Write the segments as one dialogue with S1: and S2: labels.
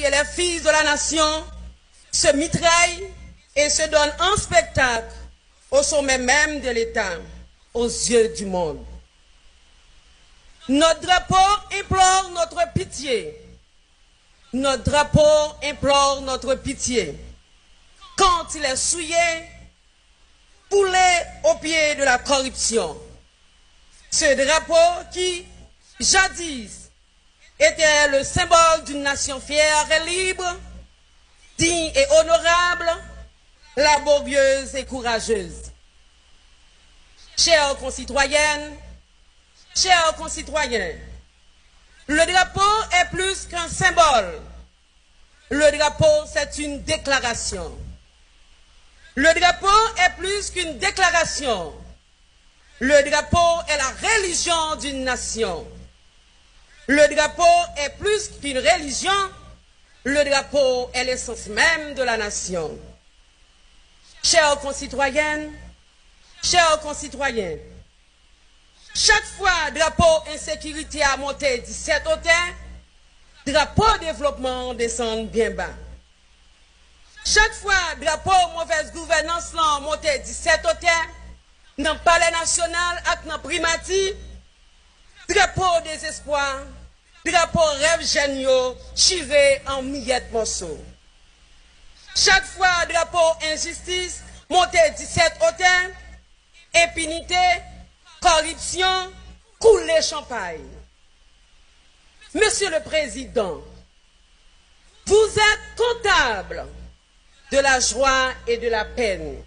S1: et les filles de la nation se mitraillent et se donnent en spectacle au sommet même de l'État, aux yeux du monde. Notre drapeau implore notre pitié. Notre drapeau implore notre pitié. Quand il est souillé, foulé au pied de la corruption. Ce drapeau qui, jadis, était le symbole d'une nation fière et libre, digne et honorable, laborieuse et courageuse. Chères concitoyennes, chers concitoyens, le drapeau est plus qu'un symbole. Le drapeau, c'est une déclaration. Le drapeau est plus qu'une déclaration. Le drapeau est la religion d'une nation. Le drapeau est plus qu'une religion. Le drapeau est l'essence même de la nation. Chères concitoyennes, chers concitoyens, chaque fois drapeau insécurité a monté 17 hauteurs, drapeau développement descend bien bas. Chaque fois drapeau mauvaise gouvernance a monté 17 hauteurs, dans le palais national et dans le primati, drapeau désespoir, drapeau rêve géniaux, chiré en miettes morceaux. Chaque fois drapeau injustice monté 17 hauteurs, impunité, corruption, couler champagne. Monsieur le Président, vous êtes comptable de la joie et de la peine,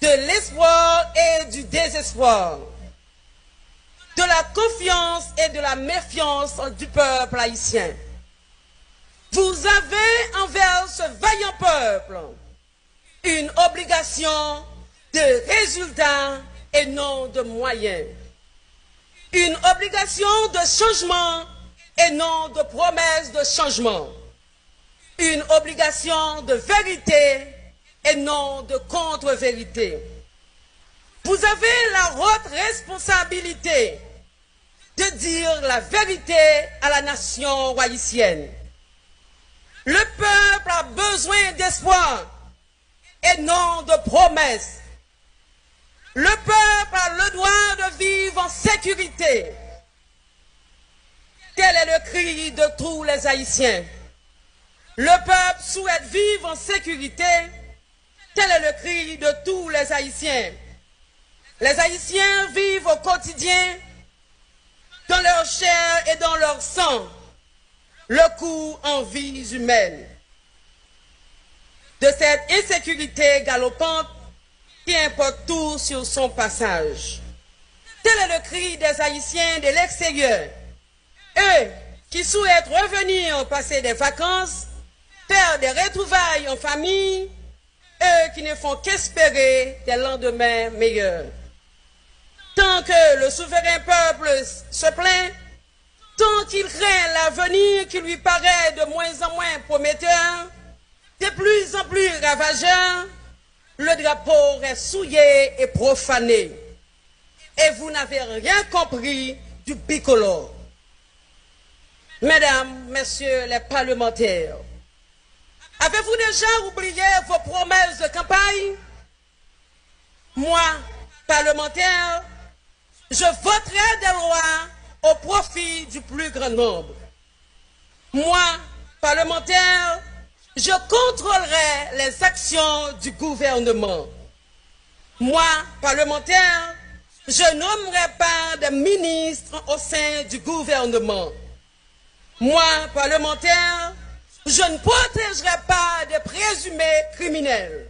S1: de l'espoir et du désespoir, de la confiance et de la méfiance du peuple haïtien. Vous avez envers ce vaillant peuple une obligation de résultats et non de moyens. Une obligation de changement et non de promesses de changement. Une obligation de vérité et non de contre-vérité. Vous avez la haute responsabilité de dire la vérité à la nation haïtienne. Le peuple a besoin d'espoir et non de promesses. Le peuple a le droit de vivre en sécurité. Tel est le cri de tous les Haïtiens. Le peuple souhaite vivre en sécurité. Tel est le cri de tous les Haïtiens. Les Haïtiens vivent au quotidien, dans leur chair et dans leur sang, le coup en vies humaines. De cette insécurité galopante qui importe tout sur son passage. Tel est le cri des Haïtiens de l'extérieur. Eux qui souhaitent revenir passer des vacances, faire des retrouvailles en famille, eux qui ne font qu'espérer des lendemains meilleurs. Tant que le souverain peuple se plaint, tant qu'il craint l'avenir qui lui paraît de moins en moins prometteur, de plus en plus ravageur, le drapeau reste souillé et profané. Et vous n'avez rien compris du bicolore. Mesdames, messieurs les parlementaires, avez-vous déjà oublié vos promesses de campagne? Moi, parlementaire, je voterai des lois au profit du plus grand nombre. Moi, parlementaire, je contrôlerai les actions du gouvernement. Moi, parlementaire, je nommerai pas de ministres au sein du gouvernement. Moi, parlementaire, je ne protégerai pas de présumés criminels.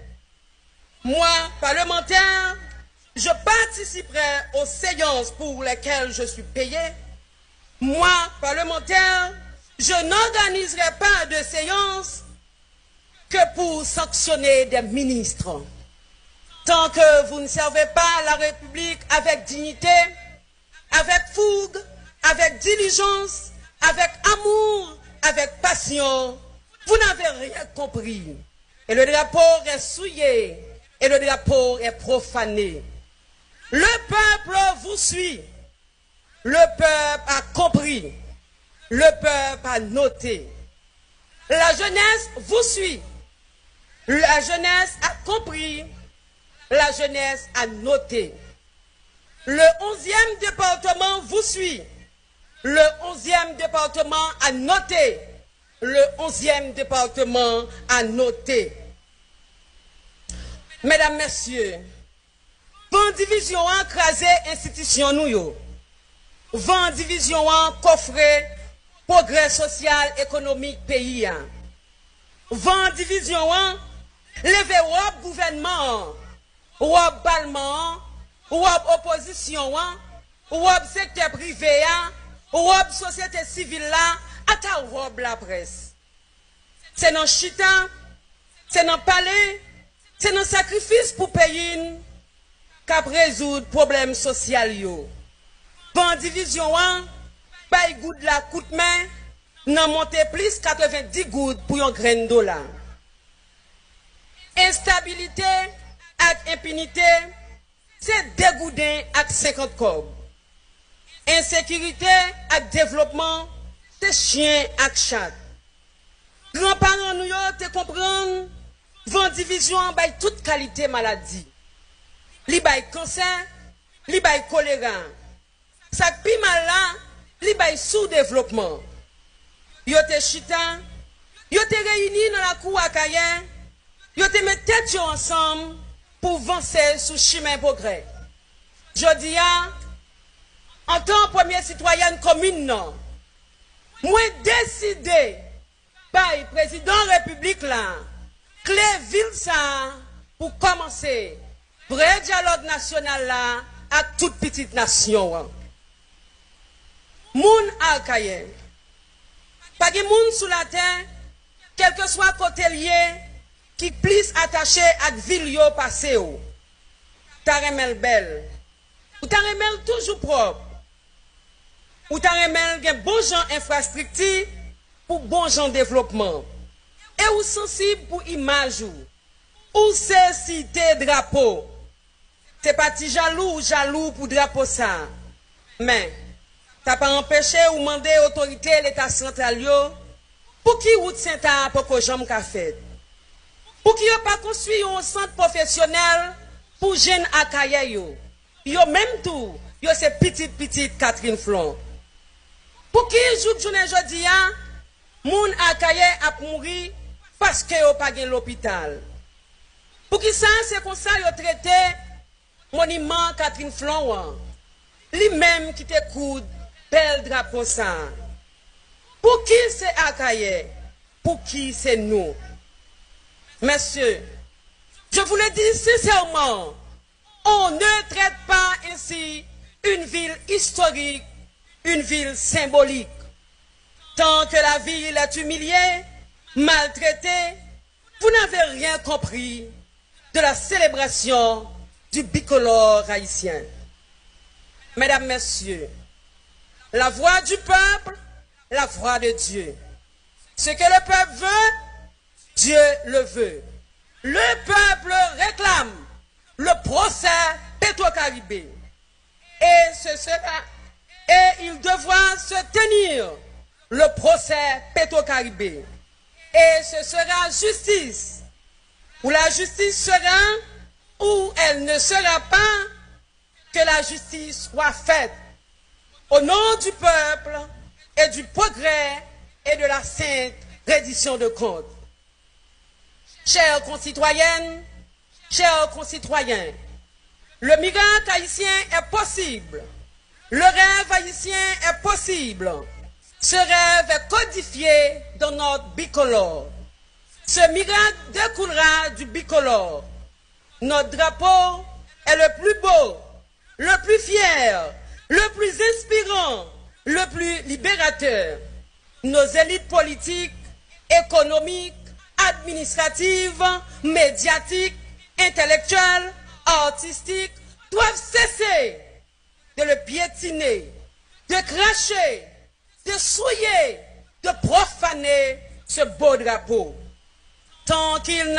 S1: Moi, parlementaire, je participerai aux séances pour lesquelles je suis payé. Moi, parlementaire, je n'organiserai pas de séances que pour sanctionner des ministres. Tant que vous ne servez pas la République avec dignité, avec fougue, avec diligence, avec amour, avec passion, vous n'avez rien compris. Et le drapeau est souillé, et le drapeau est profané. Le peuple vous suit. Le peuple a compris. Le peuple a noté. La jeunesse vous suit. La jeunesse a compris. La jeunesse a noté. Le 11e département vous suit. Le 11e département a noté. Le 11e département a noté. Mesdames, Messieurs, vent division en crasé institution nous yo. Vent division en coffre progrès social économique pays. Vent division en lever wop gouvernement, wop parlement, wop opposition, wop secteur privé, wop société civile là, ata wop la presse. C'est dans chita, c'est dans palais, c'est dans sacrifice pour payer qu'à résoudre problème social yo. Vent division 1, bay goud la coûte main, nan monte plus 90 gouttes pour un grain de dollar. Instabilité et impunité, c'est dégoudin avec 50 cob. Insécurité et développement, c'est chien et chat. Grands-parents nous te comprennent, vent division bay toute qualité maladie. Li bay cancer, li bay choléra. Ça pi mal là, li bay sous-développement. Yo te chita, yo te réunis dans la cour à Kayen, yo te met tête ensemble pour avancer sous chemin progrès. Jodi a, en tant que première citoyenne commune, non, moi décidé par le président de la République là, clé ville ça, pour commencer, vrai dialogue national là, à toute petite nation. Moun à Kayen. Pas de monde sous la terre, quel que soit côté lié, qui plus attaché à ville yo passé ou. Ta remel belle. Ou ta remel toujours propre. Ou ta remel gen bon gens infrastructure pour bon gens développement. Et ou sensible pour image ou c'est cité drapeau. C'est pas ti jaloux ou jaloux pour drapeau ça. Mais t'as pas empêché ou mandé autorité l'état central yo pour qui route Saint-A pour que jambe ka fait. Pour qui yo pas construit un centre professionnel pour jeunes akaye yo. Yo même tout, yo c'est petite Catherine Flon. Pour qui journée jodi a moun akaye a mouri parce que yo pas gen l'hôpital. Pour qui ça c'est comme ça yo traité monument Catherine Flon. Lui même qui te coude bel drapeau ça. Pour qui c'est Akaye? Pour qui c'est nous? Messieurs, je vous le dis sincèrement, on ne traite pas ainsi une ville historique, une ville symbolique. Tant que la ville est humiliée, maltraitée, vous n'avez rien compris de la célébration du bicolore haïtien. Mesdames, Messieurs, la voix du peuple, la voix de Dieu. Ce que le peuple veut, Dieu le veut. Le peuple réclame le procès Petro-Caribé. Et il devra se tenir le procès Petro-Caribé. Et ce sera justice. Où la justice sera, ou elle ne sera pas, que la justice soit faite. Au nom du peuple et du progrès et de la sainte reddition de comptes. Chères concitoyennes, chers concitoyens, le miracle haïtien est possible. Le rêve haïtien est possible. Ce rêve est codifié dans notre bicolore. Ce miracle découlera du bicolore. Notre drapeau est le plus beau, le plus fier, le plus inspirant, le plus libérateur. Nos élites politiques, économiques, administratives, médiatiques, intellectuelles, artistiques doivent cesser de le piétiner, de cracher, de souiller, de profaner ce beau drapeau. Tant qu'ils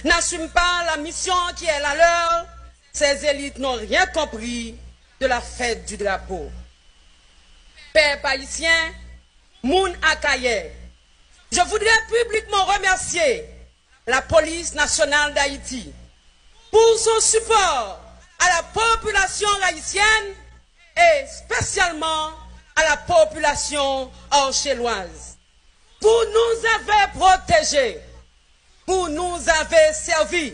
S1: n'assument pas la mission qui est la leur, ces élites n'ont rien compris de la fête du drapeau. Père haïtien, moun akaye, Je voudrais publiquement remercier la police nationale d'Haïti pour son support à la population haïtienne et spécialement à la population orchelloise. Vous nous avez protégés, vous nous avez servi.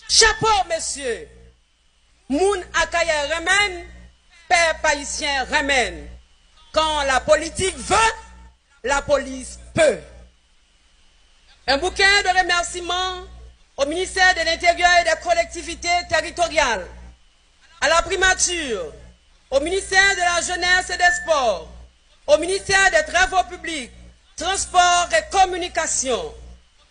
S1: Chapeau, messieurs. Moun akaye remen, peuple haïtien remen. Quand la politique veut, la police peut. Un bouquin de remerciements au ministère de l'Intérieur et des collectivités territoriales, à la primature, au ministère de la Jeunesse et des Sports, au ministère des Travaux publics, Transports et Communications,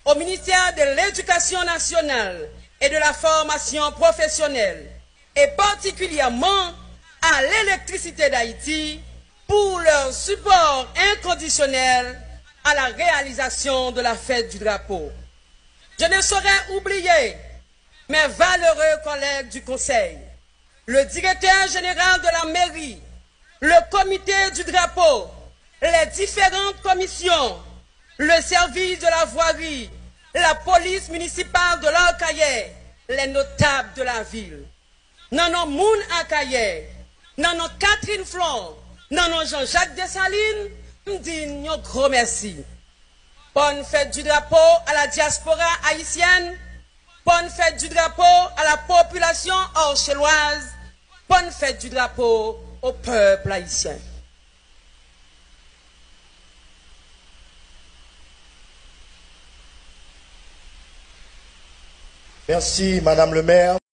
S1: au ministère de l'Éducation nationale et de la formation professionnelle, et particulièrement à l'électricité d'Haïti pour leur support inconditionnel à la réalisation de la fête du drapeau. Je ne saurais oublier mes valeureux collègues du Conseil, le directeur général de la mairie, le comité du drapeau, les différentes commissions, le service de la voirie, la police municipale de l'Orcaillé, les notables de la ville. Nanon Moun Akaye, nanon Catherine Flon, nanon Jean-Jacques Dessalines, me dit un gros merci. Bonne fête du drapeau à la diaspora haïtienne, bonne fête du drapeau à la population orchelloise, bonne fête du drapeau au peuple haïtien.
S2: Merci, Madame le maire.